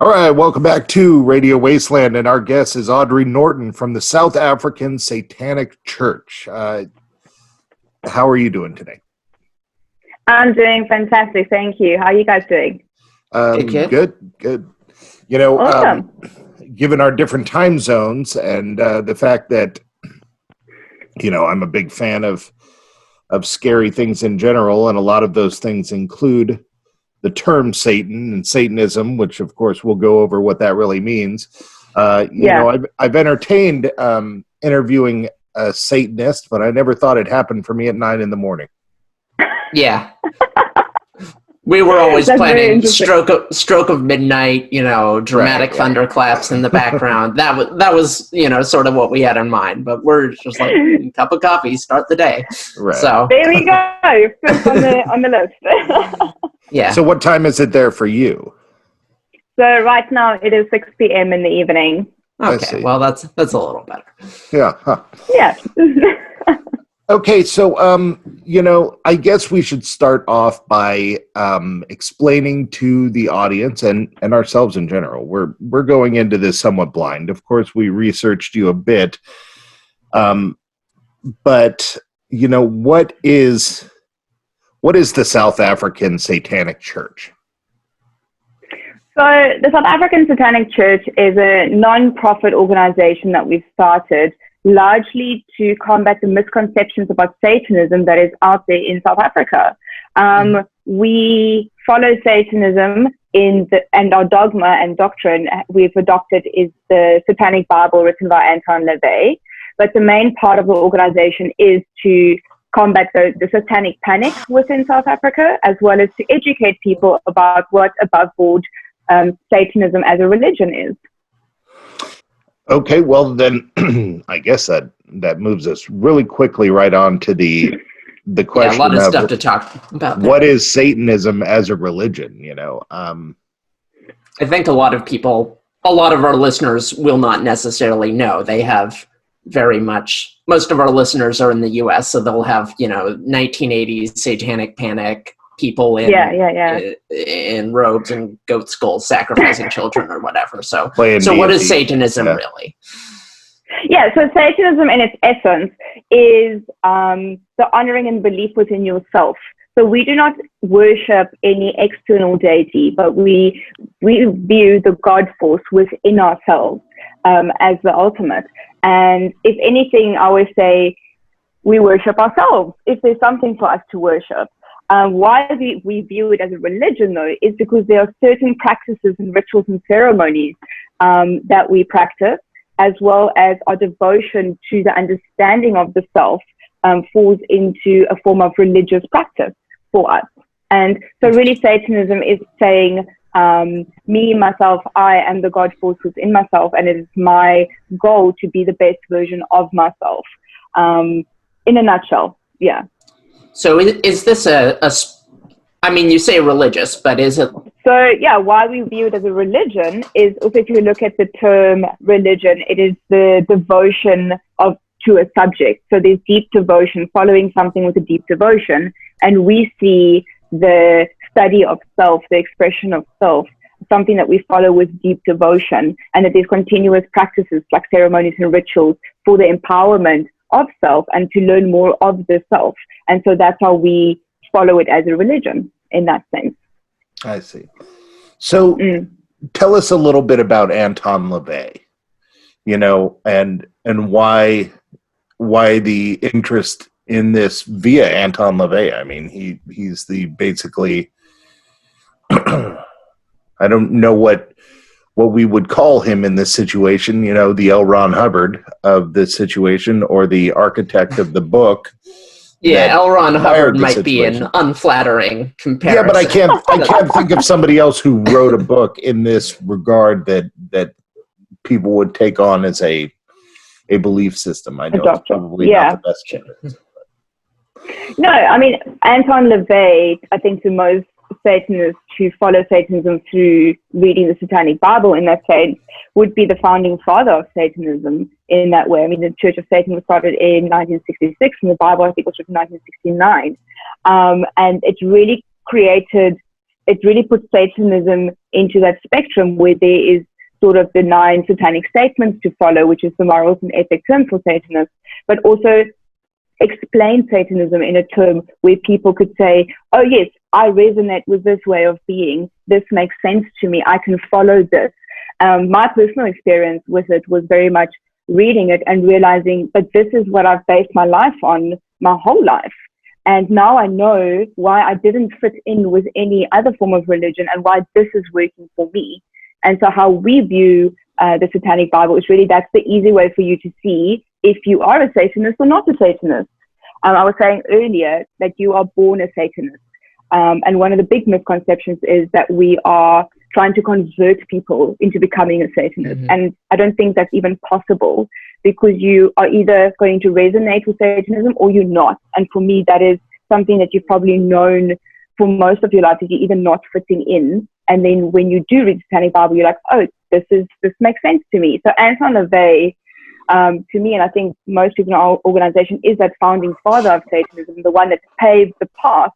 All right, welcome back to Radio Wasteland, and our guest is Adri Norton from the South African Satanic Church. How are you doing today? I'm doing fantastic, thank you. How are you guys doing? Good. You know, awesome. Given our different time zones and the fact that, you know, I'm a big fan of scary things in general, and a lot of those things include the term Satan and Satanism, which of course we'll go over what that really means. You know, I've entertained interviewing a Satanist, but I never thought it happened for me at 9 a.m. Yeah. We were always planning stroke of midnight, you know, dramatic thunderclaps in the background. That was, you know, sort of what we had in mind. But we're just like, cup of coffee, start the day. Right. So there we go. First on the list. Yeah. So what time is it there for you? So right now it is 6 p.m. in the evening. Okay. Well, that's a little better. Yeah. Huh. Yeah. Okay, so, you know, I guess we should start off by explaining to the audience and ourselves in general. We're going into this somewhat blind. Of course, we researched you a bit, but, you know, what is the South African Satanic Church? So the South African Satanic Church is a non-profit organization that we've started largely to combat the misconceptions about Satanism that is out there in South Africa. We follow Satanism and our dogma and doctrine we've adopted is the Satanic Bible written by Anton LaVey. But the main part of the organization is to combat the satanic panic within South Africa, as well as to educate people about what above board Satanism as a religion is. Okay, well then, I guess that moves us really quickly right on to the question. Yeah, a lot of stuff to talk about. What is Satanism as a religion? You know, I think a lot of our listeners will not necessarily know. They have most of our listeners are in the U.S., so they'll have 1980s satanic panic. People in robes and goat skulls sacrificing children or whatever. So what is Satanism really? Yeah, so Satanism in its essence is the honoring and belief within yourself. So we do not worship any external deity, but we view the God force within ourselves as the ultimate. And if anything, I always say we worship ourselves if there's something for us to worship. Why we view it as a religion, though, is because there are certain practices and rituals and ceremonies that we practice, as well as our devotion to the understanding of the self falls into a form of religious practice for us. And so really Satanism is saying, me, myself, I am the God force within myself, and it is my goal to be the best version of myself. In a nutshell, yeah. So is this I mean, you say religious, but is it? So, yeah, why we view it as a religion is also, if you look at the term religion, it is the devotion to a subject. So there's deep devotion, following something with a deep devotion. And we see the study of self, the expression of self, something that we follow with deep devotion, and that there's continuous practices like ceremonies and rituals for the empowerment of self and to learn more of the self. And so that's how we follow it as a religion in that sense. I see. So tell us a little bit about Anton LaVey, you know, and why the interest in this via Anton LaVey. I mean, he's the basically I don't know what we would call him in this situation, you know, the L. Ron Hubbard of this situation, or the architect of the book. Yeah, L. Ron Hubbard might be an unflattering comparison. Yeah, but I can't think of somebody else who wrote a book in this regard that people would take on as a belief system. I know it's probably not the best candidate. No, I mean, Anton LaVey, I think the most Satanists who follow Satanism through reading the Satanic Bible in that sense would be the founding father of Satanism in that way. I mean, the Church of Satan was started in 1966 and the Bible, I think, was written in 1969. And it really put Satanism into that spectrum where there is sort of the 9 satanic statements to follow, which is the morals and ethics term for Satanists, but also explain Satanism in a term where people could say, oh yes, I resonate with this way of being. This makes sense to me. I can follow this. My personal experience with it was very much reading it and realizing that this is what I've based my life on my whole life. And now I know why I didn't fit in with any other form of religion and why this is working for me. And so how we view the Satanic Bible is really, that's the easy way for you to see if you are a Satanist or not a Satanist. I was saying earlier that you are born a Satanist. And one of the big misconceptions is that we are trying to convert people into becoming a Satanist. Mm-hmm. And I don't think that's even possible, because you are either going to resonate with Satanism or you're not. And for me, that is something that you've probably known for most of your life, that you're either not fitting in. And then when you do read the Satanic Bible, you're like, oh, this makes sense to me. So Anton LaVey, to me, and I think most people in our organization, is that founding father of Satanism, the one that paved the path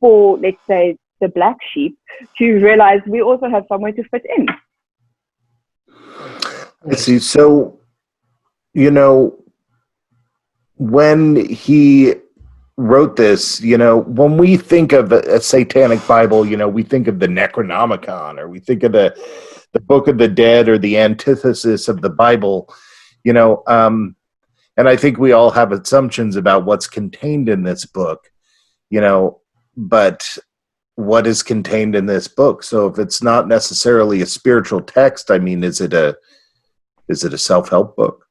for, let's say, the black sheep to realize we also have somewhere to fit in. I see. So, when he wrote this, when we think of a satanic Bible, we think of the Necronomicon, or we think of the Book of the Dead, or the antithesis of the Bible, and I think we all have assumptions about what's contained in this book, but what is contained in this book? So if it's not necessarily a spiritual text, I mean, is it a self-help book?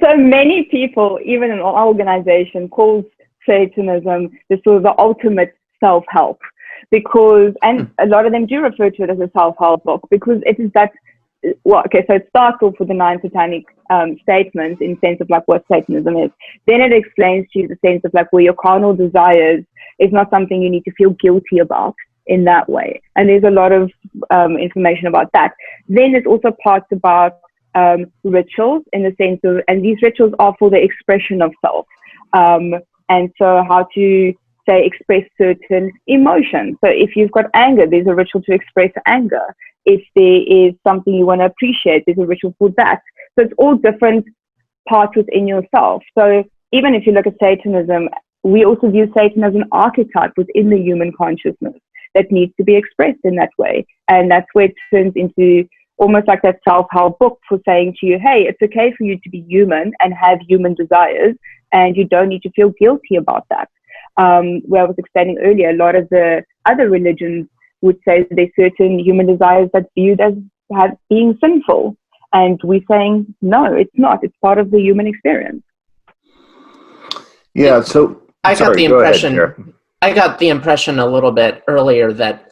So many people, even in our organization, calls Satanism the sort of the ultimate self-help, because, and a lot of them do refer to it as a self-help book, because it is that, so it starts off with the 9 satanic statements in sense of like what Satanism is. Then it explains to you the sense of like where your carnal desires is not something you need to feel guilty about in that way. And there's a lot of information about that. Then there's also parts about rituals, in the sense of, and these rituals are for the expression of self. And so how to, say, express certain emotions. So if you've got anger, there's a ritual to express anger. If there is something you want to appreciate, there's a ritual for that. So it's all different parts within yourself. So even if you look at Satanism, we also view Satan as an archetype within the human consciousness that needs to be expressed in that way. And that's where it turns into almost like that self-help book for saying to you, hey, it's okay for you to be human and have human desires, and you don't need to feel guilty about that. Where I was explaining earlier, a lot of the other religions would say there's certain human desires that's viewed as being sinful. And we're saying, no, it's not. It's part of the human experience. Yeah, so I got the impression a little bit earlier that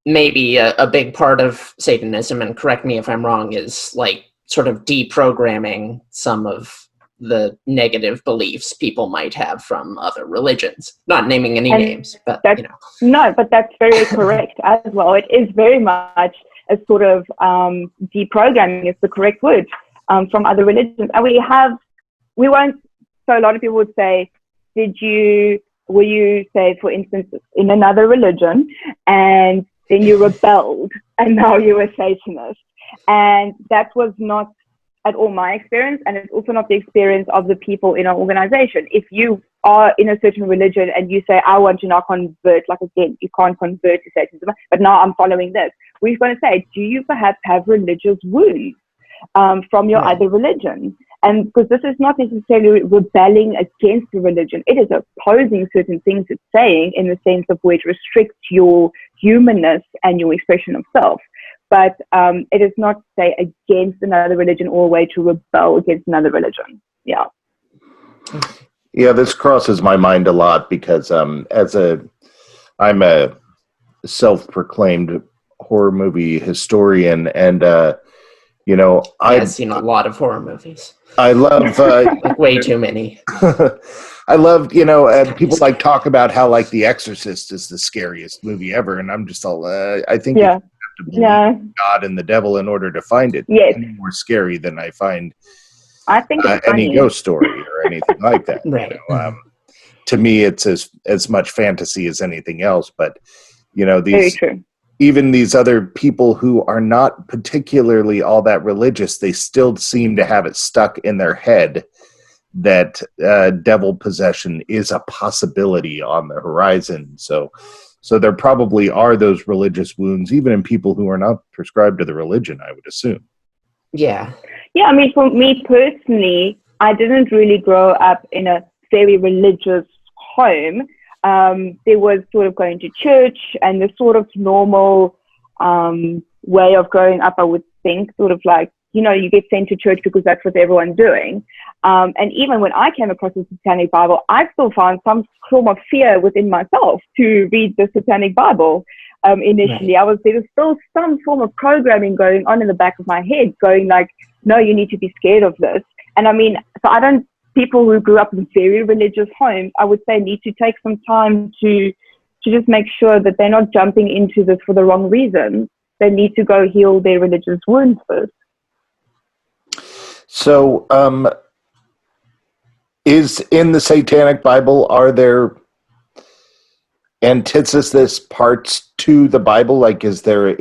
maybe a big part of Satanism, and correct me if I'm wrong, is like sort of deprogramming some of the negative beliefs people might have from other religions. Not naming any names, but No, but that's very correct as well. It is very much a sort of deprogramming is the correct word from other religions. And so a lot of people would say, were you, say, for instance, in another religion, and then you rebelled, and now you're a Satanist? And that was not at all my experience, and it's also not the experience of the people in our organization. If you are in a certain religion and you say, I want to now convert, like again, you can't convert to Satanism, but now I'm following this, we're going to say, do you perhaps have religious wounds from your other religion? And because this is not necessarily rebelling against the religion, it is opposing certain things it's saying, in the sense of where it restricts your humanness and your expression of self. But it is not, say, against another religion or a way to rebel against another religion. Yeah. Yeah, this crosses my mind a lot, because I'm a self-proclaimed horror movie historian, and I've seen a lot of horror movies. I love like way too many. I love, people like talk about how like The Exorcist is the scariest movie ever, and I'm just all I think you have to believe God and the devil in order to find it any more scary than I find any ghost story or anything like that. Right. To me, it's as much fantasy as anything else, but Very true. Even these other people who are not particularly all that religious, they still seem to have it stuck in their head that devil possession is a possibility on the horizon. So there probably are those religious wounds, even in people who are not prescribed to the religion, I would assume. Yeah. Yeah, I mean, for me personally, I didn't really grow up in a very religious home. There was sort of going to church and the sort of normal way of growing up, I would think, sort of like, you get sent to church because that's what everyone's doing. And even when I came across the Satanic Bible, I still found some form of fear within myself to read the Satanic Bible. Initially, right. there was still some form of programming going on in the back of my head, going like, no, you need to be scared of this. And I mean, people who grew up in very religious homes, I would say, need to take some time to just make sure that they're not jumping into this for the wrong reasons. They need to go heal their religious wounds first. So, is in the Satanic Bible, are there antithesis parts to the Bible? Like, is there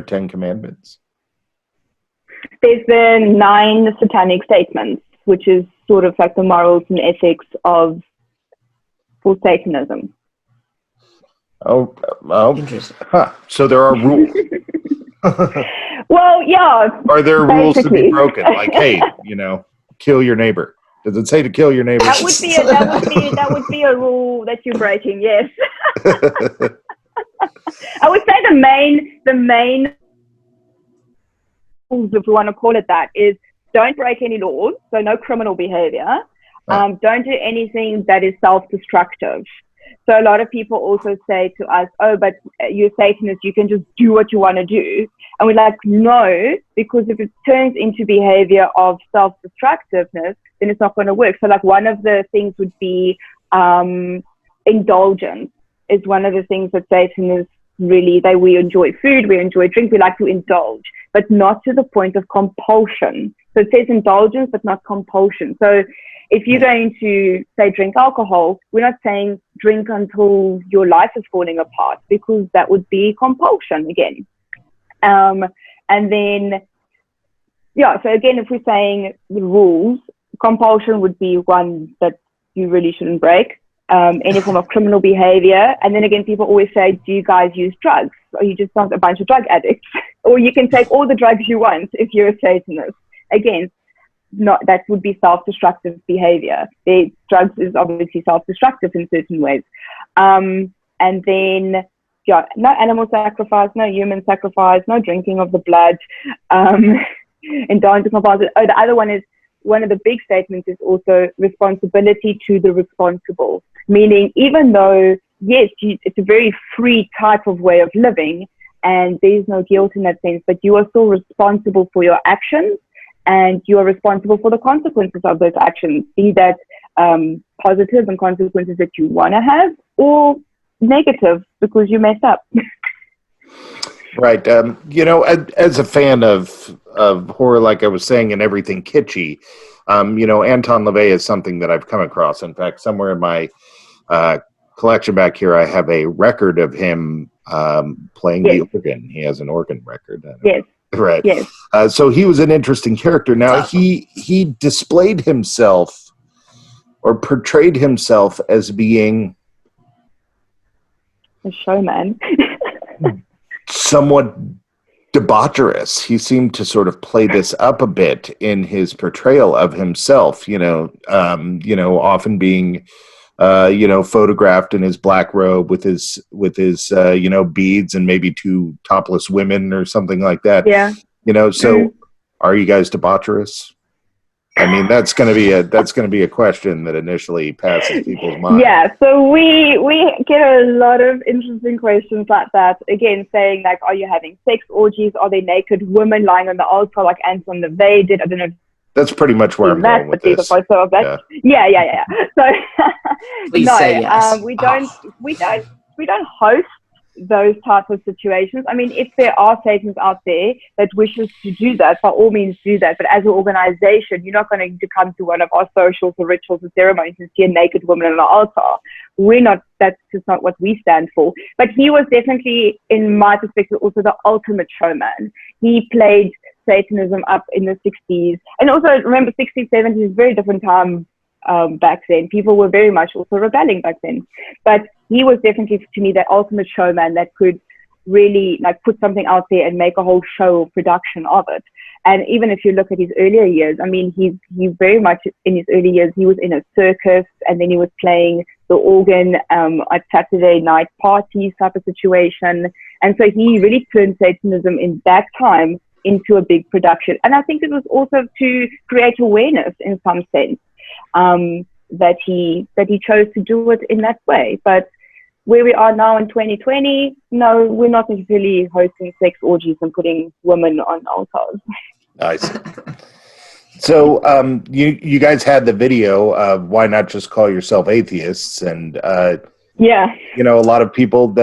10 Commandments? There's the 9 Satanic statements, which is sort of like the morals and ethics for Satanism. Oh, interesting. Huh. So there are rules. Well, yeah. Are there rules to be basically. broken? Like, hey, kill your neighbor. Does it say to kill your neighbor? That would be a rule that you're breaking. Yes. I would say the main rules, if we want to call it that, is don't break any laws, so no criminal behavior. Don't do anything that is self-destructive. So a lot of people also say to us, oh, but you're Satanist, you can just do what you want to do. And we're like, no, because if it turns into behavior of self-destructiveness, then it's not going to work. So like one of the things would be indulgence is one of the things that Satanists really, we enjoy food, we enjoy drink, we like to indulge, but not to the point of compulsion. So it says indulgence, but not compulsion. So if you're going to, say, drink alcohol, we're not saying drink until your life is falling apart, because that would be compulsion again. And then, so again, if we're saying the rules, compulsion would be one that you really shouldn't break. Any form of criminal behavior. And then again, people always say, do you guys use drugs? Or you just not a bunch of drug addicts? Or you can take all the drugs you want if you're a Satanist. Again, that would be self-destructive behavior. Drugs is obviously self-destructive in certain ways. And then, no animal sacrifice, no human sacrifice, no drinking of the blood, indulgence of the other one is, one of the big statements is also responsibility to the responsible. Meaning, even though, yes, it's a very free type of way of living, and there's no guilt in that sense, but you are still responsible for your actions, and you are responsible for the consequences of those actions, be that positive and consequences that you want to have, or negative because you messed up. Right. As a fan of horror, like I was saying, and everything kitschy, Anton LaVey is something that I've come across. In fact, somewhere in my collection back here, I have a record of him playing the organ. He has an organ record. Yes. Right. Yes. So he was an interesting character. Now, he displayed himself or portrayed himself as being a showman. Somewhat debaucherous. He seemed to sort of play this up a bit in his portrayal of himself, often being photographed in his black robe with his beads and maybe 2 topless women or something like that. Yeah. Are you guys debaucherous? I mean, that's going to be a question that initially passes people's minds. Yeah, so we get a lot of interesting questions like that. Again, saying like, are you having sex orgies? Are they naked women lying on the altar like Anton LaVey did? I don't know. That's pretty much where I'm going with this. Yeah. So please say yes. we don't host those types of situations. I mean, if there are Satanists out there that wishes to do that, by all means do that. But as an organization, you're not going to come to one of our socials or rituals or ceremonies and see a naked woman on an altar. We're not, that's just not what we stand for. But he was definitely, in my perspective, also the ultimate showman. He played Satanism up in the 60s. And also, remember, 60s, 70s is a very different time back then. People were very much also rebelling back then. But he was definitely, to me, that ultimate showman that could really like put something out there and make a whole show or production of it. And even if you look at his earlier years, I mean, he very much in his early years, he was in a circus, and then he was playing the organ at Saturday night parties type of situation. And so he really turned Satanism in that time into a big production. And I think it was also to create awareness in some sense, that he chose to do it in that way. But where we are now in 2020, no, we're not necessarily hosting sex orgies and putting women on altars. I see. So you guys had the video of why not just call yourself atheists, and yeah, you know, a lot of people,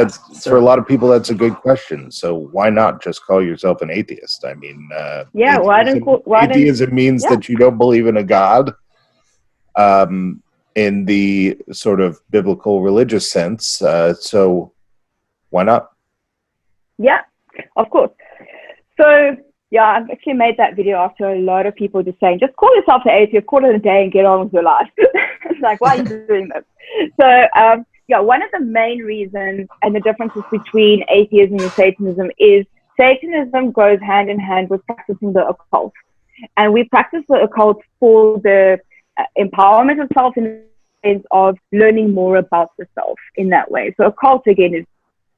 for a lot of people that's a good question. So why not just call yourself an atheist? I mean, yeah, atheism means that you don't believe in a God. In the sort of biblical religious sense. So why not? Yeah, of course. So yeah, I've actually made that video after a lot of people just saying, just call yourself an atheist, call it a day and get on with your life. It's like, why are you doing this? So yeah, one of the main reasons and the differences between atheism and Satanism is Satanism goes hand in hand with practicing the occult. And we practice the occult for the empowerment of self in the sense of learning more about the self in that way. So occult, again, is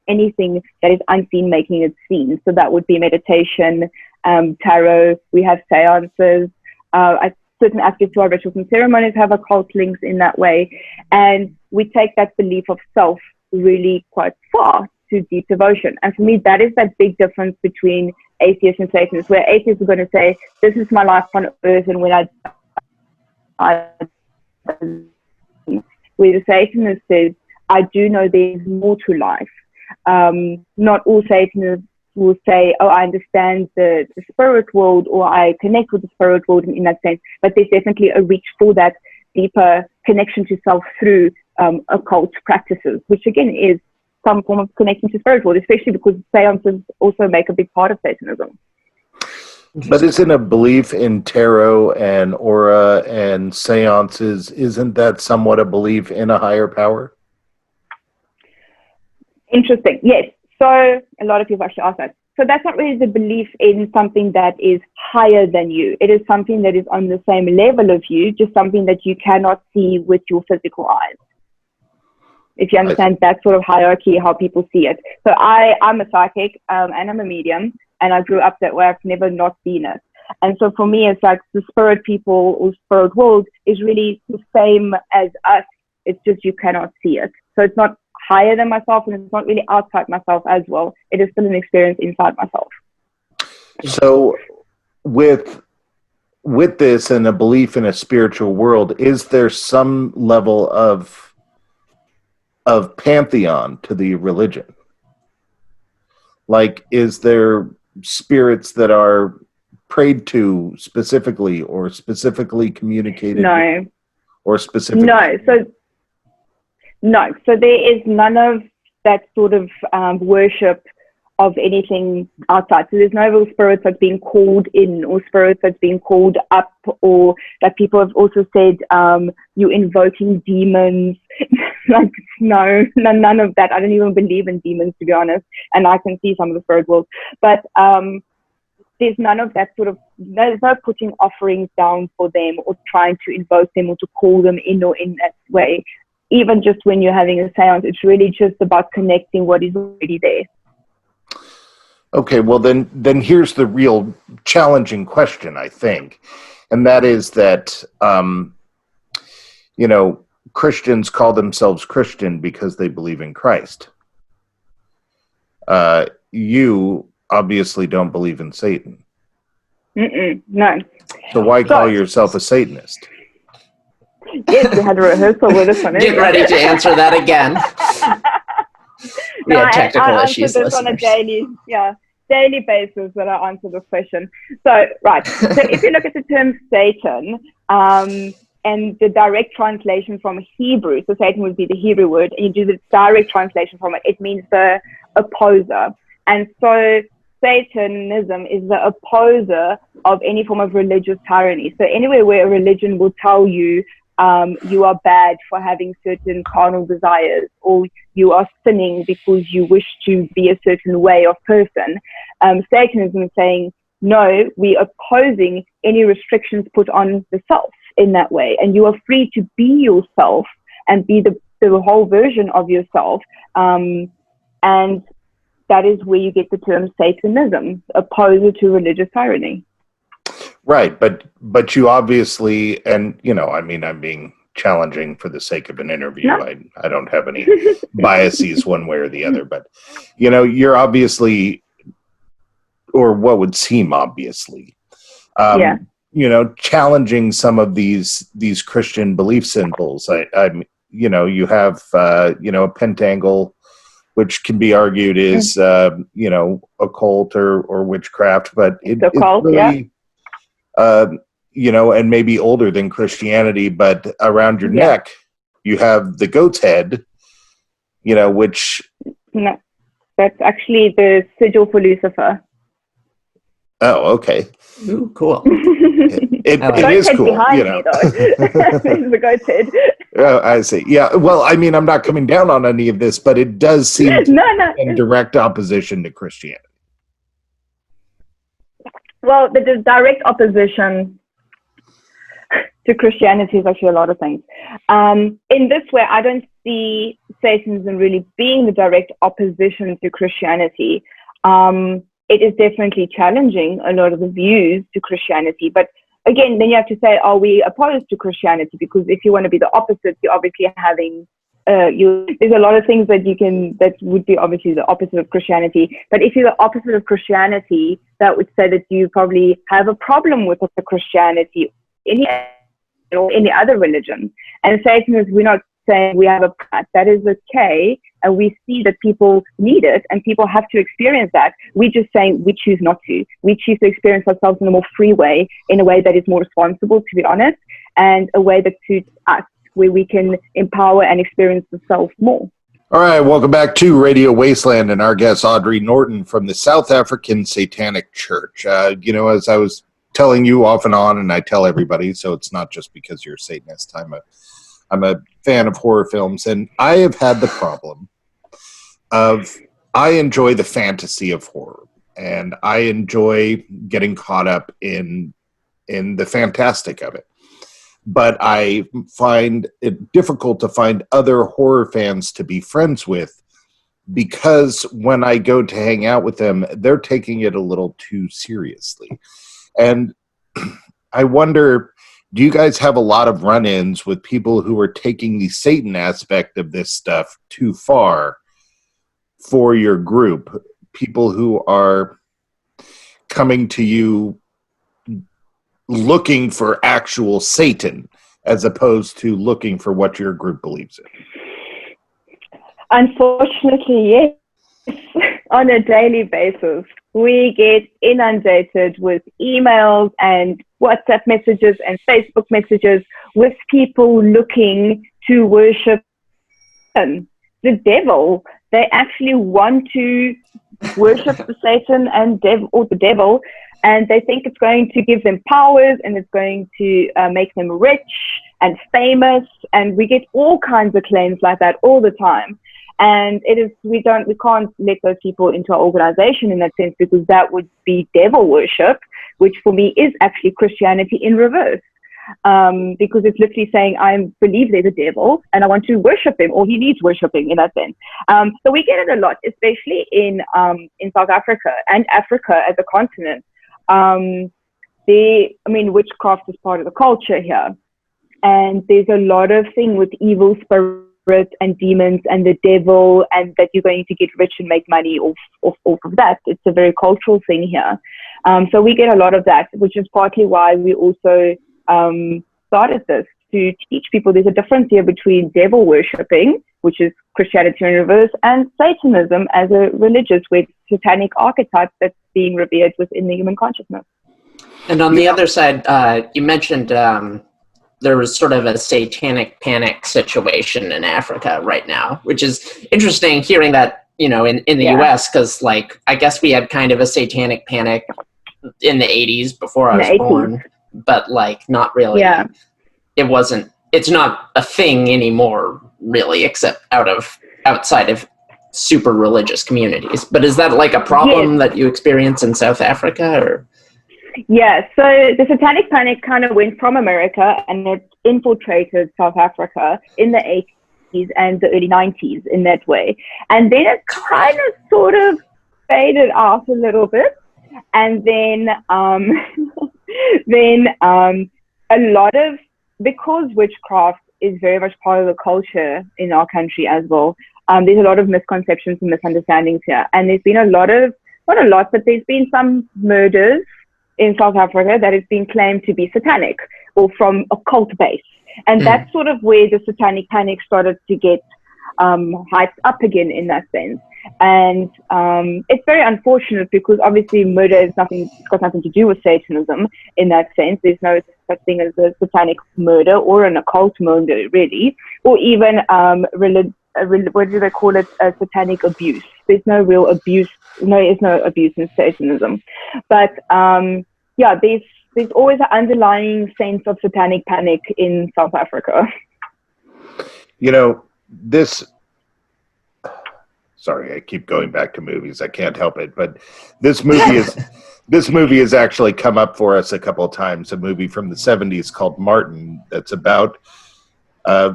anything that is unseen making it seen. So that would be meditation, tarot. We have seances. Certain aspects to our rituals and ceremonies have occult links in that way. And we take that belief of self really quite far to deep devotion. And for me, that is that big difference between atheists and Satanists, where atheists are going to say, this is my life on earth, and when where the Satanist says, I do know there's more to life. Not all Satanists will say, oh, I understand the spirit world, or I connect with the spirit world in that sense, but there's definitely a reach for that deeper connection to self through occult practices, which again is some form of connection to spirit world, especially because seances also make a big part of Satanism. But isn't a belief in tarot and aura and seances, isn't that somewhat a belief in a higher power? Interesting. Yes. So a lot of people actually ask that. So that's not really the belief in something that is higher than you. It is something that is on the same level of you, just something that you cannot see with your physical eyes. If you understand that sort of hierarchy, how people see it. So I'm a psychic and I'm a medium. And I grew up that way. I've never not seen it. And so for me, it's like the spirit people or spirit world is really the same as us. It's just you cannot see it. So it's not higher than myself, and it's not really outside myself as well. It is still an experience inside myself. So with this and a belief in a spiritual world, is there some level of pantheon to the religion? Like, is there spirits that are prayed to specifically or specifically communicated? No. Or specifically? No. So there is none of that sort of worship of anything outside. So there's no real spirits that's being called in or spirits that's being called up, or that people have also said you're invoking demons. Like, no, none of that. I don't even believe in demons, to be honest. And I can see some of the spirit world. But there's none of that sort of, there's no putting offerings down for them or trying to invoke them or to call them in or in that way. Even just when you're having a seance, it's really just about connecting what is already there. Okay, well then here's the real challenging question, I think. And that is that, Christians call themselves Christian because they believe in Christ. You obviously don't believe in Satan. No. So why call yourself a Satanist? Yes, we had a rehearsal with this one. Get ready to answer that again. No, technical I issues, answer this on a listeners. daily basis that I answer this question. So, right. So if you look at the term Satan, and the direct translation from Hebrew, so Satan would be the Hebrew word, and you do the direct translation from it, it means the opposer. And so Satanism is the opposer of any form of religious tyranny. So anywhere where a religion will tell you you are bad for having certain carnal desires, or you are sinning because you wish to be a certain way of person, Satanism is saying, no, we are opposing any restrictions put on the self in that way. And you are free to be yourself and be the whole version of yourself. And that is where you get the term Satanism, opposed to religious tyranny. Right, but you obviously, and I'm being challenging for the sake of an interview. No. I don't have any biases one way or the other, but you're obviously, or what would seem obviously, challenging some of these Christian belief symbols. You have a pentangle, which can be argued is occult or witchcraft, but it's occult, really and maybe older than Christianity. But around your neck, you have the goat's head, which no, that's actually the sigil for Lucifer. Oh, okay. Ooh, cool. It is cool. Behind me, though. The goat's head. Oh, I see. Yeah. Well, I'm not coming down on any of this, but it does seem to be in direct opposition to Christianity. Well, the direct opposition to Christianity is actually a lot of things. In this way, I don't see Satanism really being the direct opposition to Christianity. It is definitely challenging a lot of the views to Christianity. But again, then you have to say, are we opposed to Christianity? Because if you want to be the opposite, you're obviously having, there's a lot of things that would be obviously the opposite of Christianity. But if you're the opposite of Christianity, that would say that you probably have a problem with the Christianity or any other religion. And Satanism, we're not saying we have a path. That is okay. And we see that people need it and people have to experience that. We're just saying we choose not to. We choose to experience ourselves in a more free way, in a way that is more responsible, to be honest, and a way that suits us, where we can empower and experience the self more. All right, welcome back to Radio Wasteland and our guest, Adri Norton from the South African Satanic Church. As I was telling you off and on, and I tell everybody, so it's not just because you're a Satanist. I'm a fan of horror films, and I have had the problem of I enjoy the fantasy of horror, and I enjoy getting caught up in the fantastic of it. But I find it difficult to find other horror fans to be friends with, because when I go to hang out with them, they're taking it a little too seriously. And I wonder, do you guys have a lot of run-ins with people who are taking the Satan aspect of this stuff too far for your group? People who are coming to you looking for actual Satan as opposed to looking for what your group believes in? Unfortunately, yes. On a daily basis, we get inundated with emails and WhatsApp messages and Facebook messages with people looking to worship the devil. They actually want to worship the Satan and the devil, and they think it's going to give them powers and it's going to make them rich and famous. And we get all kinds of claims like that all the time. And we can't let those people into our organization in that sense, because that would be devil worship, which for me is actually Christianity in reverse. Because it's literally saying, I believe there's a devil and I want to worship him, or he needs worshiping in that sense. So we get it a lot, especially in South Africa and Africa as a continent. Witchcraft is part of the culture here. And there's a lot of thing with evil spirits and demons and the devil, and that you're going to get rich and make money off of that. It's a very cultural thing here. So we get a lot of that, which is partly why we also started this, to teach people there's a difference here between devil worshipping which is Christianity in reverse, and Satanism as a religious with satanic archetype that's being revered within the human consciousness. And on the other side, you mentioned there was sort of a satanic panic situation in Africa right now, which is interesting hearing that, you know, in the US, because, like, I guess we had kind of a satanic panic in the 80s before I was born, but, like, not really. Yeah. It's not a thing anymore, really, except outside of super religious communities. But is that, like, a problem that you experience in South Africa, or? Yeah, so the satanic panic kind of went from America and it infiltrated South Africa in the 80s and the early 90s in that way. And then it kind of sort of faded out a little bit. And then, a lot of, because witchcraft is very much part of the culture in our country as well, there's a lot of misconceptions and misunderstandings here. And there's been not a lot, but there's been some murders in South Africa that has been claimed to be satanic or from a cult base. And that's sort of where the satanic panic started to get hyped up again in that sense. And it's very unfortunate because obviously murder is it's got nothing to do with Satanism in that sense. There's no such thing as a satanic murder or an occult murder really, or even what do they call it, a satanic abuse. There's no real abuse. There's no abuse in Satanism. But there's always an underlying sense of satanic panic in South Africa. You know, sorry, I keep going back to movies. I can't help it. But this movie has actually come up for us a couple of times. A movie from the 70s called Martin that's about a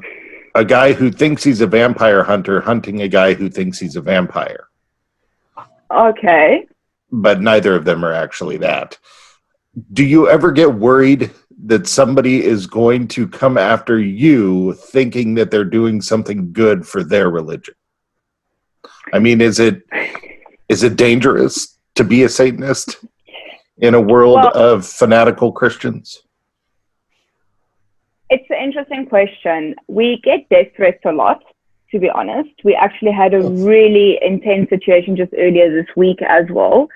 guy who thinks he's a vampire hunter hunting a guy who thinks he's a vampire. Okay. But neither of them are actually that. Do you ever get worried that somebody is going to come after you thinking that they're doing something good for their religion? I mean, is it dangerous to be a Satanist in a world of fanatical Christians? It's an interesting question. We get death threats a lot, to be honest. We actually had a really intense situation just earlier this week as well.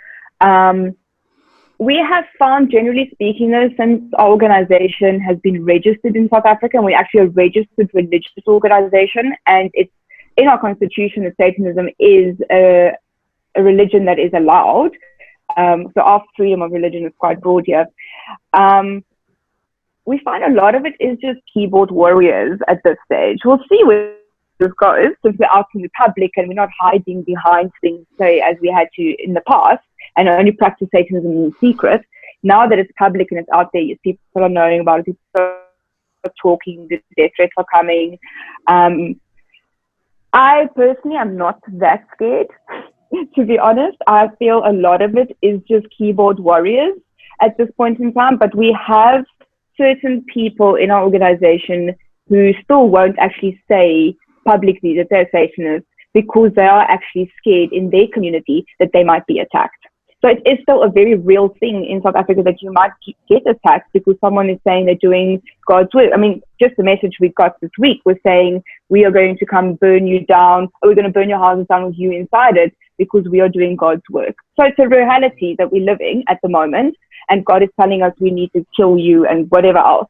We have found, generally speaking, though, since our organization has been registered in South Africa, and we're actually a registered religious organization, and it's in our constitution that Satanism is a religion that is allowed. So our freedom of religion is quite broad here. We find a lot of it is just keyboard warriors at this stage. We'll see where this goes, since we're out in the public and we're not hiding behind things, say, as we had to in the past, and only practice Satanism in secret. Now that it's public and it's out there, people are knowing about it, people are talking, the death threats are coming. I personally am not that scared, to be honest. I feel a lot of it is just keyboard warriors at this point in time, but we have certain people in our organization who still won't actually say publicly that they're Satanists because they are actually scared in their community that they might be attacked. So it is still a very real thing in South Africa that you might get attacked because someone is saying they're doing God's work. I mean, just the message we got this week was saying, we are going to come burn you down, or we're going to burn your houses down with you inside it because we are doing God's work. So it's a reality that we're living at the moment, and God is telling us we need to kill you and whatever else.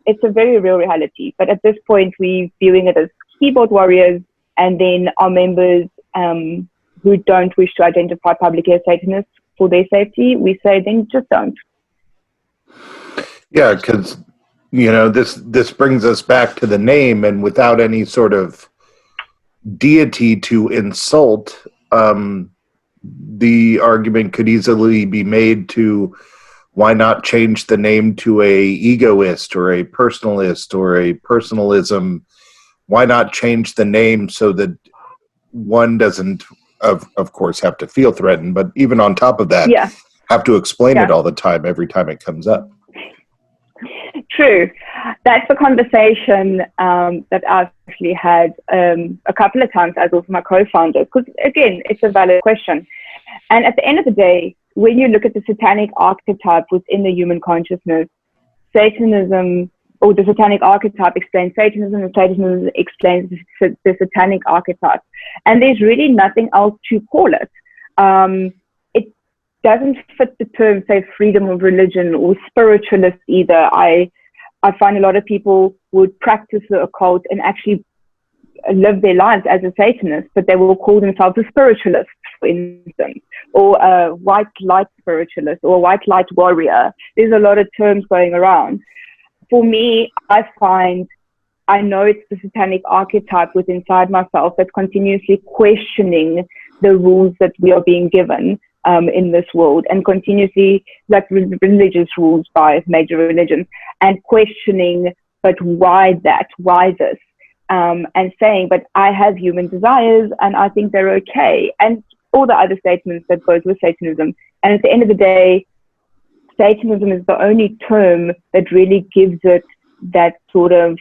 It's a very real reality. But at this point, we're viewing it as keyboard warriors, and then our members who don't wish to identify publicly as Satanists for their safety, we say then just don't. Yeah, because, you know, this brings us back to the name, and without any sort of deity to insult, the argument could easily be made to why not change the name to a egoist or a personalist or a personalism? Why not change the name so that one doesn't, of course, have to feel threatened, but even on top of that, have to explain it all the time, every time it comes up? True. That's a conversation that I've actually had a couple of times as well with my co-founders, because, again, it's a valid question. And at the end of the day, when you look at the satanic archetype within the human consciousness, Satanism or the Satanic archetype explains Satanism, and Satanism explains the Satanic archetype. And there's really nothing else to call it. It doesn't fit the term, say, freedom of religion or spiritualist either. I find a lot of people would practice the occult and actually live their lives as a Satanist, but they will call themselves a spiritualist, for instance, or a white light spiritualist, or a white light warrior. There's a lot of terms going around. For me, I know it's the Satanic archetype within inside myself that's continuously questioning the rules that we are being given in this world, and continuously, like religious rules by major religions, and questioning, but why that? Why this? And saying, but I have human desires and I think they're okay. And all the other statements that goes with Satanism. And at the end of the day, Satanism is the only term that really gives it that sort of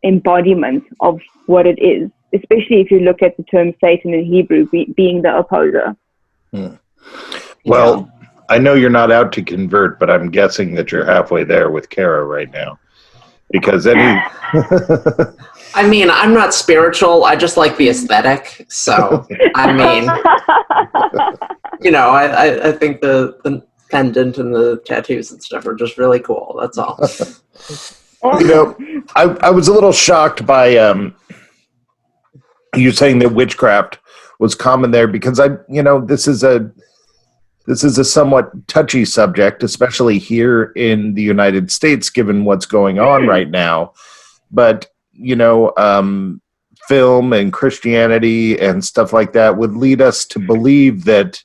embodiment of what it is, especially if you look at the term Satan in Hebrew being the opposer. Well, I know you're not out to convert, but I'm guessing that you're halfway there with Kara right now. Because I mean, I'm not spiritual. I just like the aesthetic. So, I mean, I think the pendant and the tattoos and stuff are just really cool. That's all. I was a little shocked by you saying that witchcraft was common there, because this is a somewhat touchy subject, especially here in the United States, given what's going on right now. But, film and Christianity and stuff like that would lead us to believe that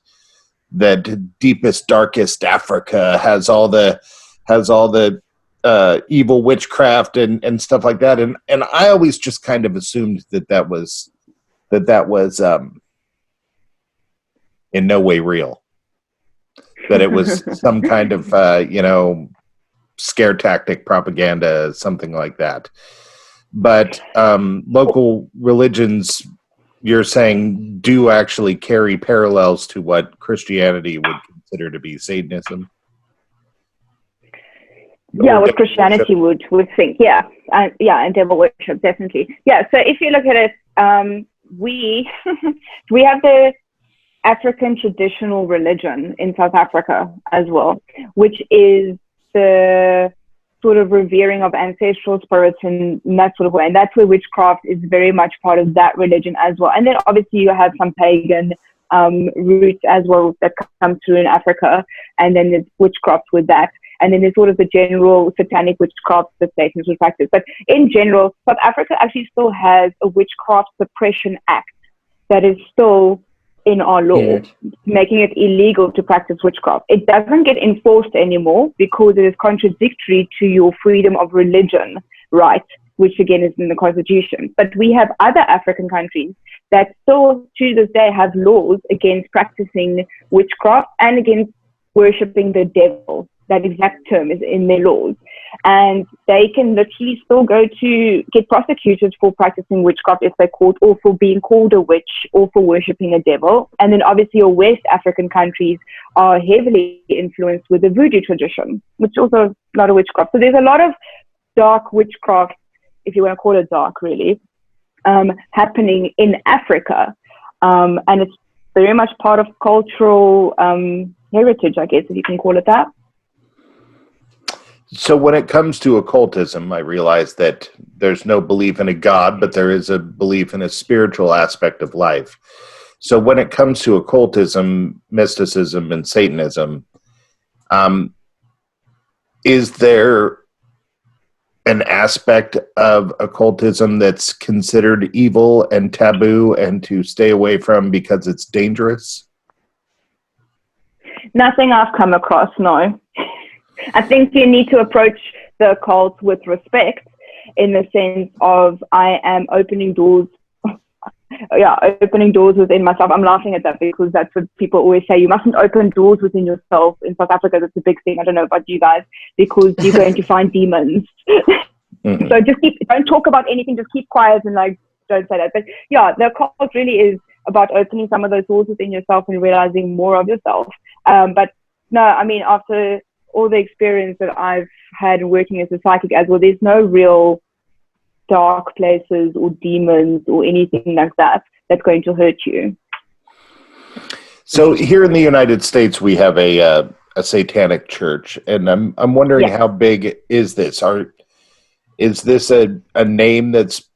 deepest, darkest Africa has all the evil witchcraft and stuff like that. And I always just kind of assumed that was in no way real. That it was some kind of, scare tactic propaganda, something like that. But local religions, you're saying, do actually carry parallels to what Christianity would consider to be Satanism? Yeah, what Christianity would think, and devil worship, definitely. Yeah, so if you look at it, we have the African traditional religion in South Africa as well, which is the sort of revering of ancestral spirits and that sort of way. And that's where witchcraft is very much part of that religion as well. And then obviously you have some pagan roots as well that come through in Africa. And then there's witchcraft with that. And then there's sort of the general satanic witchcraft that Satanists would practice. But in general, South Africa actually still has a Witchcraft Suppression Act that is still in our law, making it illegal to practice witchcraft. It doesn't get enforced anymore because it is contradictory to your freedom of religion right, which again is in the Constitution. But we have other African countries that still to this day have laws against practicing witchcraft and against worshipping the devil. That exact term is in their laws. And they can literally still go to get prosecuted for practicing witchcraft if they're caught, or for being called a witch, or for worshipping a devil. And then obviously your West African countries are heavily influenced with the voodoo tradition, which also is a lot of witchcraft. So there's a lot of dark witchcraft, if you want to call it dark really, happening in Africa. And it's very much part of cultural heritage, I guess, if you can call it that. So when it comes to occultism, I realize that there's no belief in a God, but there is a belief in a spiritual aspect of life. So when it comes to occultism, mysticism, and Satanism, is there an aspect of occultism that's considered evil and taboo and to stay away from because it's dangerous? Nothing I've come across, no. I think you need to approach the occult with respect, in the sense of I am opening doors. Opening doors within myself. I'm laughing at that because that's what people always say. You mustn't open doors within yourself. In South Africa, that's a big thing. I don't know about you guys, because you're going to find demons. Mm-hmm. So just don't talk about anything. Just keep quiet and don't say that. But yeah, the occult really is about opening some of those doors within yourself and realizing more of yourself. But no, I mean, after all the experience that I've had working as a psychic as well, there's no real dark places or demons or anything like that that's going to hurt you. So here in the United States, we have a satanic church, and I'm wondering how big is this? Is this a name that's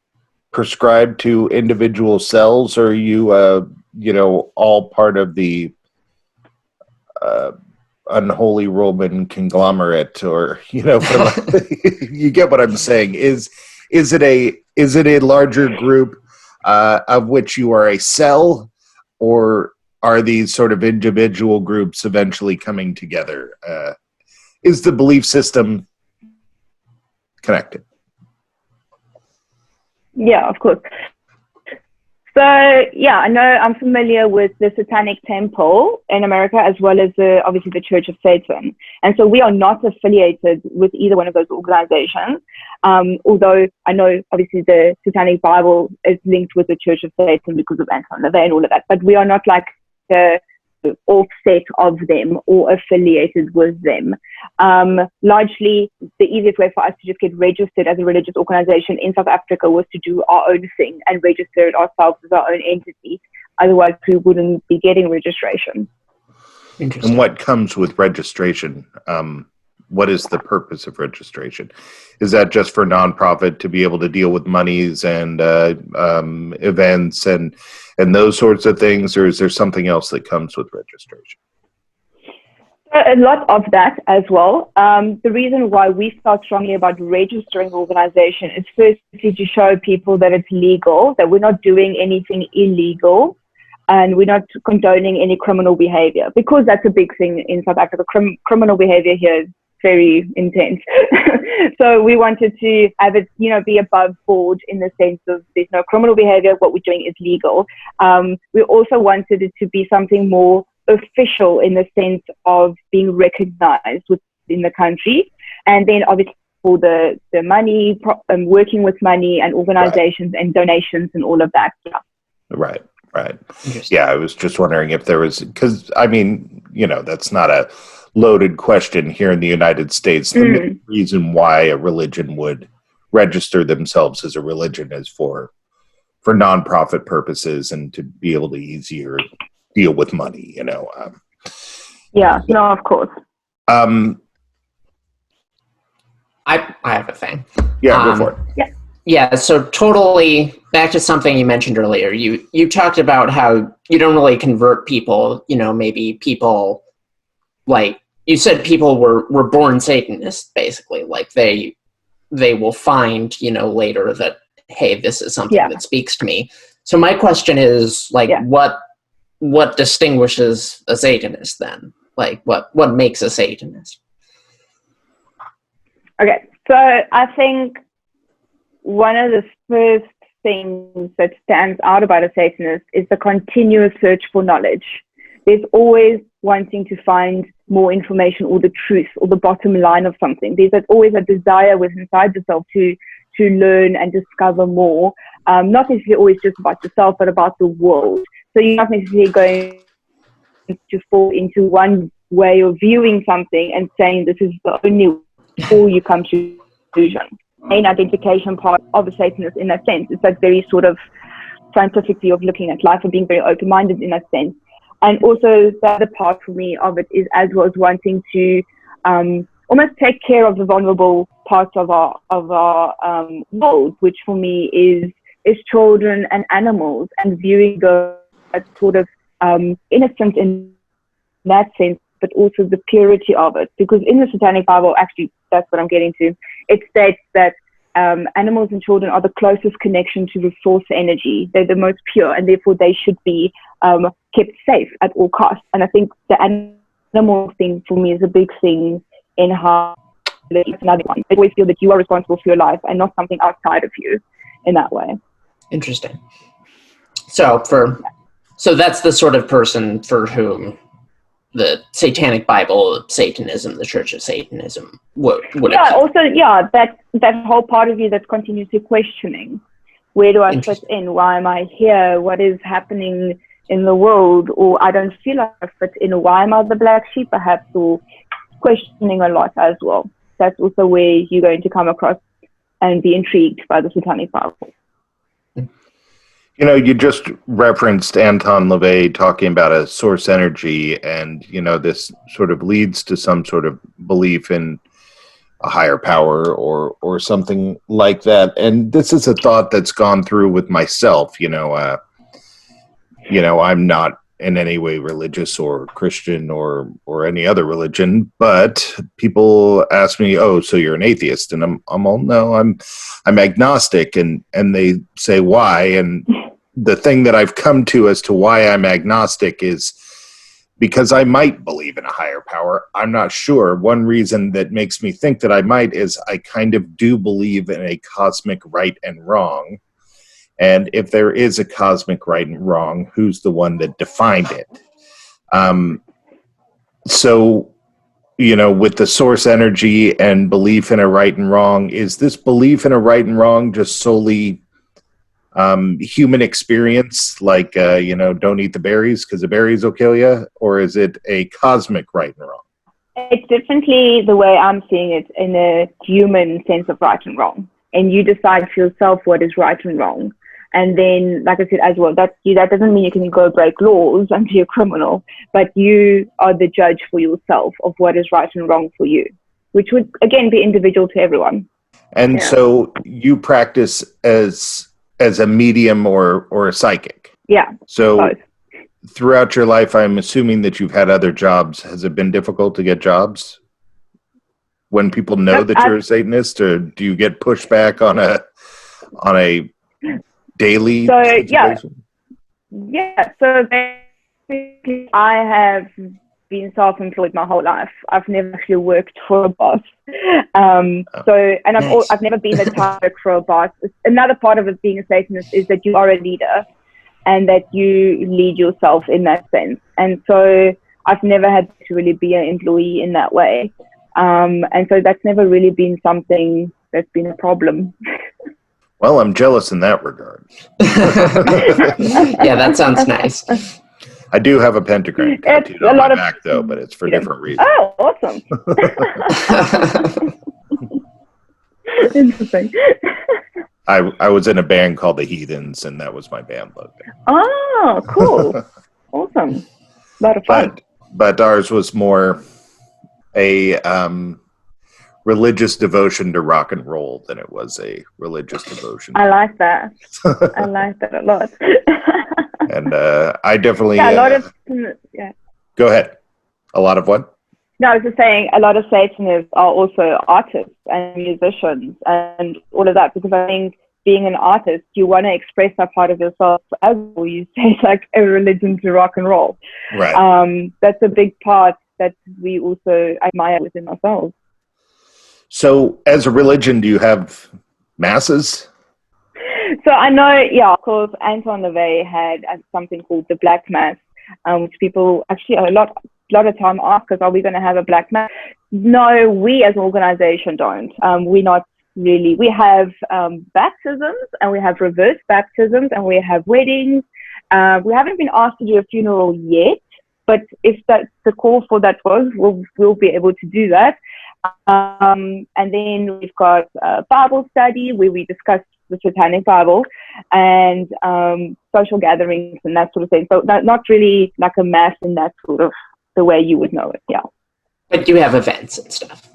prescribed to individual cells, or are you all part of the unholy Roman conglomerate, or you get what I'm saying? Is it a larger group of which you are a cell, or are these sort of individual groups eventually coming together? Is the belief system connected? Yeah, of course. So, yeah, I know I'm familiar with the Satanic Temple in America, as well as obviously the Church of Satan. And so we are not affiliated with either one of those organizations. Although I know obviously the Satanic Bible is linked with the Church of Satan because of Anton LaVey and all of that. But we are not like the offset of them or affiliated with them. Largely, the easiest way for us to just get registered as a religious organization in South Africa was to do our own thing and register it ourselves as our own entity. Otherwise, we wouldn't be getting registration. Interesting. And what comes with registration? What is the purpose of registration? Is that just for nonprofit to be able to deal with monies and events and those sorts of things, or is there something else that comes with registration? A lot of that as well. The reason why we felt strongly about registering the organization is firstly to show people that it's legal, that we're not doing anything illegal, and we're not condoning any criminal behavior, because that's a big thing in South Africa. Criminal behavior here is very intense. So we wanted to have it, be above board in the sense of there's no criminal behavior, what we're doing is legal. We also wanted it to be something more official in the sense of being recognized within the country. And then obviously for the money, working with money and organizations and donations and all of that. Yeah. Right. Yeah, I was just wondering if there was, because that's not a loaded question here in the United States. The main reason why a religion would register themselves as a religion is for nonprofit purposes and to be able to easier deal with money, Yeah, no, of course. I have a thing. Yeah, go for it. Yeah. Yeah, so totally back to something you mentioned earlier. You talked about how you don't really convert people, maybe people like you said people were born Satanists, basically. Like they will find, later that, hey, this is something that speaks to me. So my question is what distinguishes a Satanist then? Like what makes a Satanist? Okay, so I think one of the first things that stands out about a Satanist is the continuous search for knowledge. There's always wanting to find more information or the truth or the bottom line of something. There's always a desire within inside yourself to learn and discover more, not necessarily always just about yourself, but about the world. So you're not necessarily going to fall into one way of viewing something and saying this is the only way, or you come to conclusion. Main identification part of a Satanist in that sense. It's like very sort of scientific view of looking at life and being very open-minded in that sense. And also the other part for me of it is as well as wanting to almost take care of the vulnerable parts of our world, which for me is children and animals, and viewing the sort of innocent in that sense, but also the purity of it. Because in the Satanic Bible, actually, that's what I'm getting to, it states that animals and children are the closest connection to the source energy. They're the most pure, and therefore they should be kept safe at all costs. And I think the animal thing for me is a big thing in how it's another one. I always feel that you are responsible for your life and not something outside of you in that way. Interesting. So that's the sort of person for whom the Satanic Bible, Satanism, the Church of Satanism would also that whole part of you that's continuously questioning, where do I fit in? Why am I here? What is happening in the world? Or I don't feel like I fit in. Why am I the black sheep perhaps? Or questioning a lot as well. That's also where you're going to come across and be intrigued by the Satanic Bible. You know, you just referenced Anton LaVey talking about a source energy, and, you know, this sort of leads to some sort of belief in a higher power or something like that. And this is a thought that's gone through with myself. You know, I'm not in any way religious or Christian or any other religion, but people ask me, "Oh, so you're an atheist?" And I'm all, "No, I'm agnostic." And they say, "Why?" And the thing that I've come to as to why I'm agnostic is because I might believe in a higher power. I'm not sure. One reason that makes me think that I might is I kind of do believe in a cosmic right and wrong. And if there is a cosmic right and wrong, who's the one that defined it? So, you know, with the source energy and belief in a right and wrong, is this belief in a right and wrong just solely human experience, like, don't eat the berries because the berries will kill you? Or is it a cosmic right and wrong? It's definitely the way I'm seeing it, in a human sense of right and wrong. And you decide for yourself what is right and wrong. And then, like I said as well, that doesn't mean you can go break laws and be a criminal, but you are the judge for yourself of what is right and wrong for you, which would, again, be individual to everyone. And so you practice as a medium or a psychic. Yeah. So both. Throughout your life, I'm assuming that you've had other jobs. Has it been difficult to get jobs when people know that you're a Satanist, or do you get pushback on a daily situation? Yeah. So basically, I have been self-employed my whole life. I've never actually worked for a boss. I've never been the type to work for a boss. Another part of it being a Satanist is that you are a leader and that you lead yourself in that sense. And so I've never had to really be an employee in that way. And so that's never really been something that's been a problem. Well, I'm jealous in that regard. Yeah, that sounds nice. I do have a pentagram tattooed on my back, though, but it's for different reasons. Oh, awesome. Interesting. I was in a band called the Heathens, and that was my band logo. Oh, cool. Awesome. A lot of fun. But ours was more a religious devotion to rock and roll than it was a religious devotion. I like that. I like that a lot. And I definitely... Yeah, a lot of... Yeah. Go ahead. A lot of what? No, I was just saying a lot of Satanists are also artists and musicians and all of that, because I think being an artist, you want to express that part of yourself as well. You say it's like a religion to rock and roll. Right. That's a big part that we also admire within ourselves. So as a religion, do you have masses? So I know, of course, Anton LaVey had something called the Black Mass, which people actually a lot of time ask us, are we going to have a Black Mass? No, we as an organization don't. We're not really. We have baptisms, and we have reverse baptisms, and we have weddings. We haven't been asked to do a funeral yet, but if that's the call for that was, we'll be able to do that. And then we've got Bible study where we discuss the Satanic Bible, and social gatherings and that sort of thing. So not really like a mass in that sort of the way you would know it. Yeah. But you have events and stuff.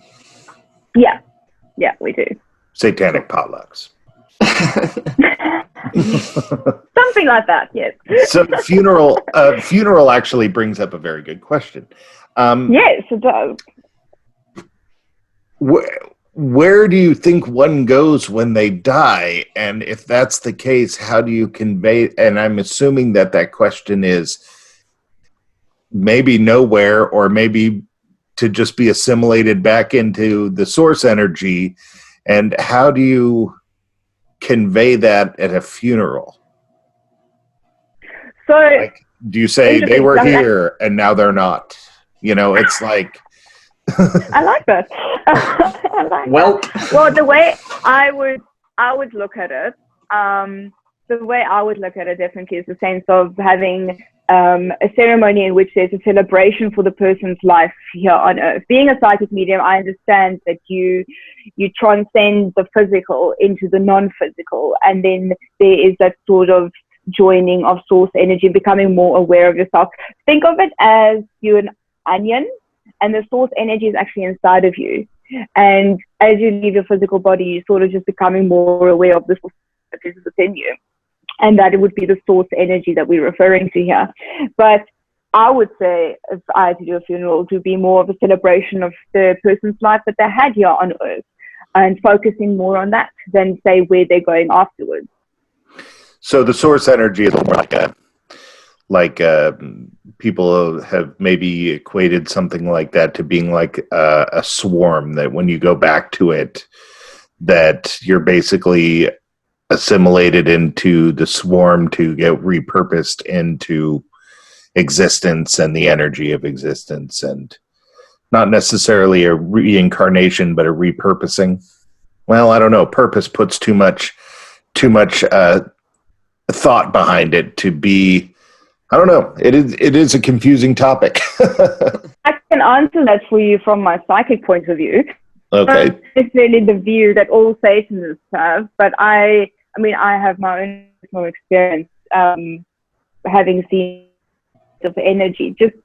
Yeah, we do. Satanic potlucks. Something like that. Yes. So funeral actually brings up a very good question. Yes, it does. Where do you think one goes when they die? And if that's the case, how do you convey? And I'm assuming that question is maybe nowhere, or maybe to just be assimilated back into the source energy. And how do you convey that at a funeral? So, like, do you say they were here and now they're not? You know, it's like... I like that. Well, the way I would look at it, definitely is the sense of having a ceremony in which there's a celebration for the person's life here on earth. Being a psychic medium, I understand that you transcend the physical into the non-physical, and then there is that sort of joining of source energy, becoming more aware of yourself. Think of it as you're an onion, and the source energy is actually inside of you. And as you leave your physical body, you're sort of just becoming more aware of the source that is within you. And that it would be the source energy that we're referring to here. But I would say, if I had to do a funeral, to be more of a celebration of the person's life that they had here on earth, and focusing more on that than, say, where they're going afterwards. So the source energy is more like people have maybe equated something like that to being like a swarm, that when you go back to it, that you're basically assimilated into the swarm to get repurposed into existence and the energy of existence, and not necessarily a reincarnation, but a repurposing. Well, I don't know. Purpose puts too much thought behind it to be. I don't know. It is a confusing topic. I can answer that for you from my psychic point of view. Okay. It's really the view that all Satanists have, but I have my own personal experience having seen of energy, just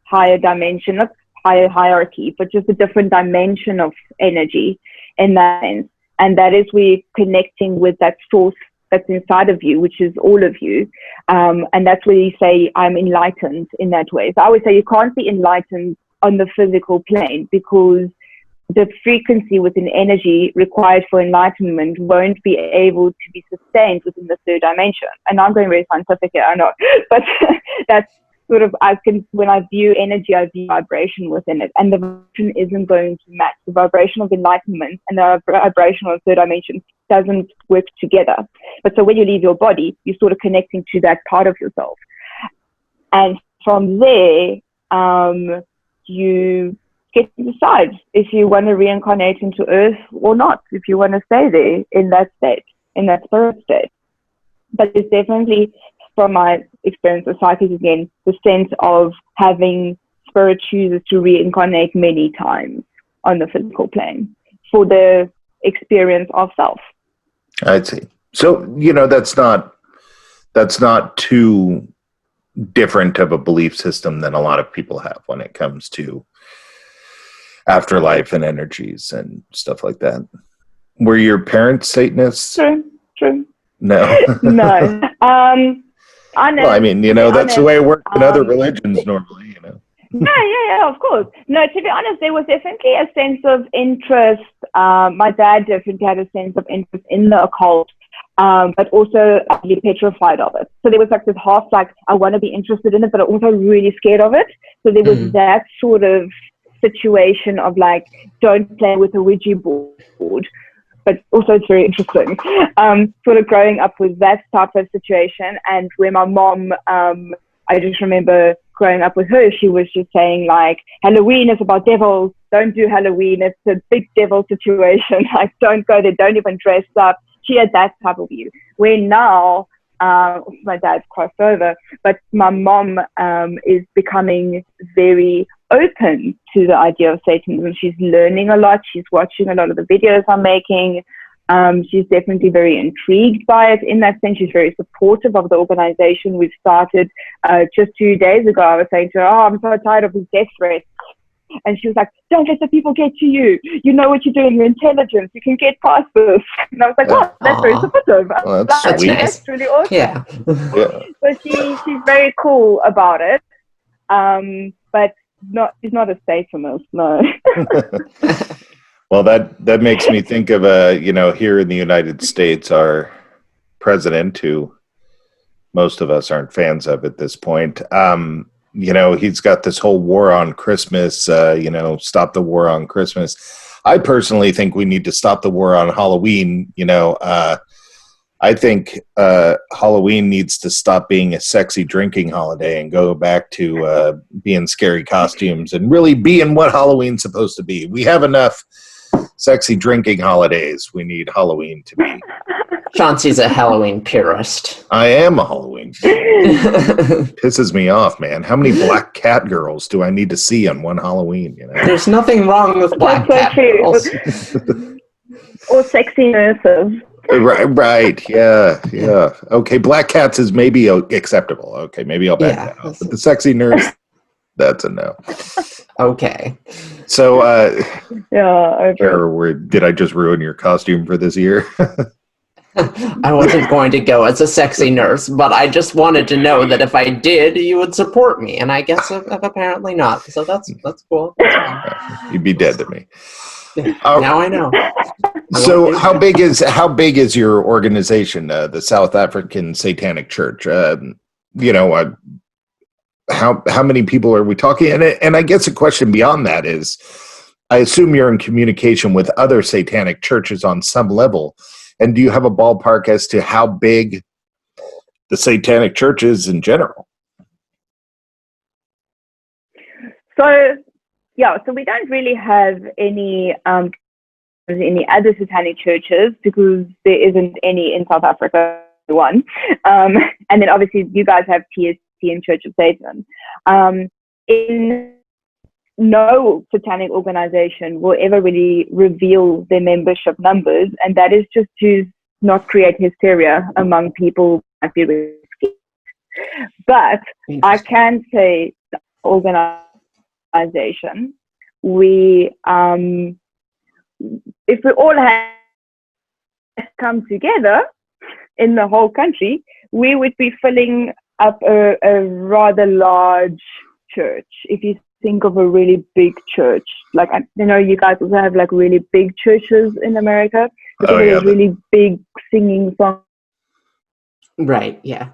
higher dimension, not higher hierarchy, but just a different dimension of energy in that sense. And that is we connecting with that source that's inside of you, which is all of you. And that's where you say, I'm enlightened in that way. So I would say you can't be enlightened on the physical plane, because the frequency within energy required for enlightenment won't be able to be sustained within the third dimension. And I'm going very scientific here, I know, but that's sort of, when I view energy, I view vibration within it, and the vibration isn't going to match. The vibration of enlightenment and the vibration of the third dimension doesn't work together. But so when you leave your body, you're sort of connecting to that part of yourself. And from there, you get to decide if you want to reincarnate into Earth or not, if you want to stay there in that state, in that spirit state. But it's definitely, from my experience with psychic again, the sense of having spirit chooses to reincarnate many times on the physical plane for the experience of self. I see. So, that's not too different of a belief system than a lot of people have when it comes to afterlife and energies and stuff like that. Were your parents Satanists? True. No. No. Well, I mean, that's the way it works in other religions normally, Yeah, of course. No, to be honest, there was definitely a sense of interest. My dad definitely had a sense of interest in the occult, but also utterly petrified of it. So there was like this half, like, I want to be interested in it, but I'm also really scared of it. So there was that sort of situation of like, don't play with a Ouija board. But also it's very interesting, sort of growing up with that type of situation. And where my mom, I just remember growing up with her, she was just saying like, Halloween is about devils, don't do Halloween, it's a big devil situation, like don't go there, don't even dress up. She had that type of view. Where now, my dad's crossed over, but my mom is becoming very open to the idea of Satanism. She's learning a lot. She's watching a lot of the videos I'm making. She's definitely very intrigued by it in that sense. She's very supportive of the organization we've started. Just 2 days ago, I was saying to her, I'm so tired of these death threats. And she was like, don't let the people get to you. You know what you're doing. You're intelligent. You can get past this. And I was like, oh, that's very supportive. Well, that's sweet. That's really awesome. Yeah. So she's very cool about it. But she's not a Satanist, no. Well, that makes me think of here in the United States, our president, who most of us aren't fans of at this point. He's got this whole war on Christmas. Stop the war on Christmas. I personally think we need to stop the war on Halloween. I think Halloween needs to stop being a sexy drinking holiday and go back to being scary costumes and really being what Halloween's supposed to be. We have enough sexy drinking holidays. We need Halloween to be Chauncey's a Halloween purist. I am a Halloween. Pisses me off, man. How many black cat girls do I need to see on one Halloween? You know, There's nothing wrong with black cat girls. Or sexy nurses. Right. Yeah. Okay, black cats is maybe acceptable. Okay, maybe I'll back that off. But the sexy nurse, that's a no. Okay. So, yeah. Did I just ruin your costume for this year? I wasn't going to go as a sexy nurse, but I just wanted to know that if I did, you would support me, and I guess apparently not. So that's cool. You'd be dead to me. Now I know. So how big is your organization, the South African Satanic Church? How many people are we talking? And I guess a question beyond that is, I assume you're in communication with other satanic churches on some level. And do you have a ballpark as to how big the satanic church is in general? So we don't really have any other satanic churches because there isn't any in South Africa, one. And then obviously you guys have TST and Church of Satan. In no satanic organization will ever really reveal their membership numbers, and that is just to not create hysteria among people who might be risky. But I can say the organization, if we all had come together in the whole country, we would be filling up a rather large church. If you think of a really big church, like you guys also have like really big churches in America. There's really big singing songs. Right. Yeah.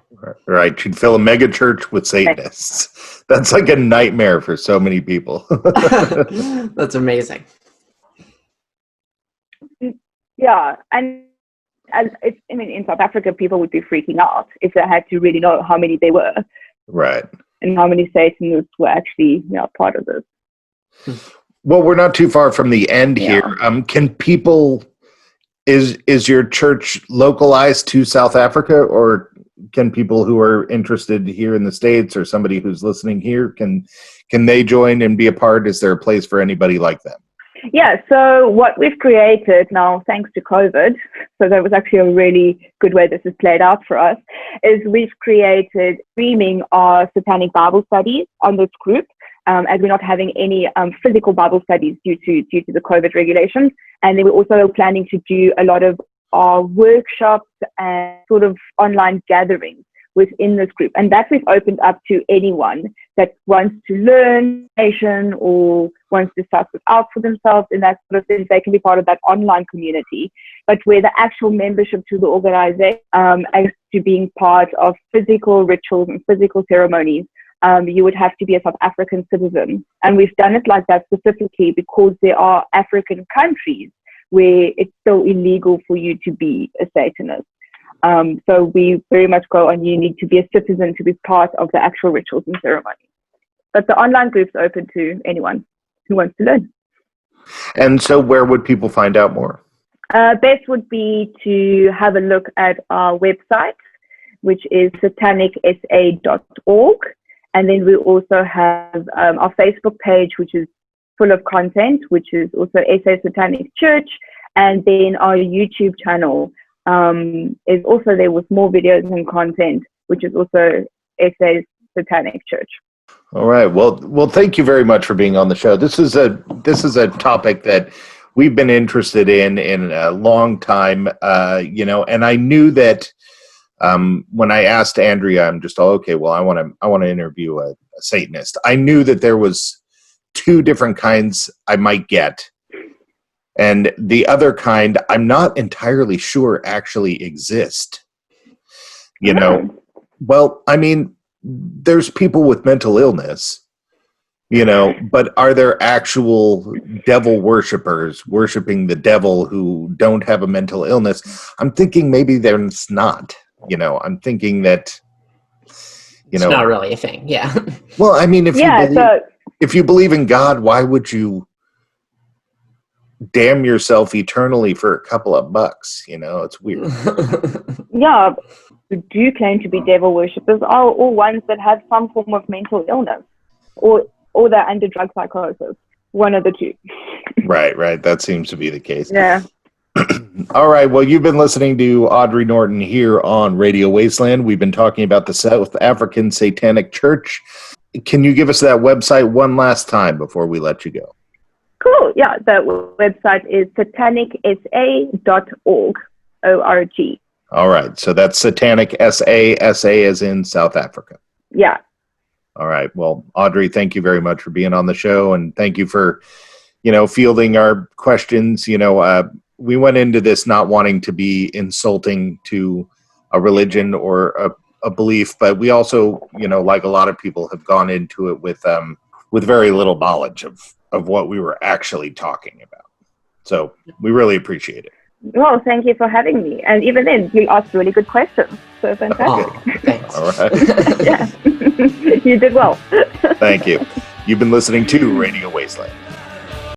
Right. You'd fill a mega church with Satanists. That's like a nightmare for so many people. That's amazing. Yeah, and in South Africa, people would be freaking out if they had to really know how many they were. Right. And how many Satanists were actually part of this. Well, we're not too far from the end here. Can people, is your church localized to South Africa, or can people who are interested here in the States or somebody who's listening here, can they join and be a part? Is there a place for anybody like them? Yeah, so what we've created now, thanks to COVID, so that was actually a really good way this has played out for us, is we've created streaming our Satanic Bible studies on this group, as we're not having any physical Bible studies due to the COVID regulations. And then we're also planning to do a lot of our workshops and sort of online gatherings within this group. And that we've opened up to anyone that wants to learn Nation or wants to start this out for themselves, and that sort of thing. They can be part of that online community. But where the actual membership to the organization, as to being part of physical rituals and physical ceremonies, you would have to be a South African citizen. And we've done it like that specifically because there are African countries where it's still illegal for you to be a Satanist. So we very much go on, you need to be a citizen to be part of the actual rituals and ceremonies. But the online group's open to anyone who wants to learn. And so where would people find out more? Best would be to have a look at our website, which is satanicsa.org. And then we also have our Facebook page, which is full of content, which is also SA Satanic Church. And then our YouTube channel is also there with more videos and content, which is also SA Satanic Church. All right. Well, thank you very much for being on the show. This is a topic that we've been interested in a long time, and I knew that when I asked Andrea, I'm just okay. Well, I want to interview a Satanist. I knew that there was two different kinds I might get, and the other kind I'm not entirely sure actually exist. Well, I mean, there's people with mental illness, but are there actual devil worshipers worshiping the devil who don't have a mental illness? I'm thinking maybe there's not. I'm thinking that, it's not really a thing. Yeah. Well, I mean, if you believe in God, why would you damn yourself eternally for a couple of bucks. You know, it's weird. Yeah, who do claim to be devil worshippers are all ones that have some form of mental illness, or they're under drug psychosis. One of the two. Right. That seems to be the case. Yeah. All right. Well, you've been listening to Adri Norton here on Radio Wasteland. We've been talking about the South African Satanic Church. Can you give us that website one last time before we let you go? Cool. Yeah, the website is satanicsa.org. O-R-G. All right. So that's Satanic SA as in South Africa. Yeah. All right. Well, Adri, thank you very much for being on the show, and thank you for, fielding our questions. We went into this not wanting to be insulting to a religion or a belief, but we also, like a lot of people, have gone into it with very little knowledge of what we were actually talking about. So we really appreciate it. Well, thank you for having me. And even then, you asked really good questions. So fantastic. Oh, thanks. All right. Yeah. You did well. Thank you. You've been listening to Radio Wasteland.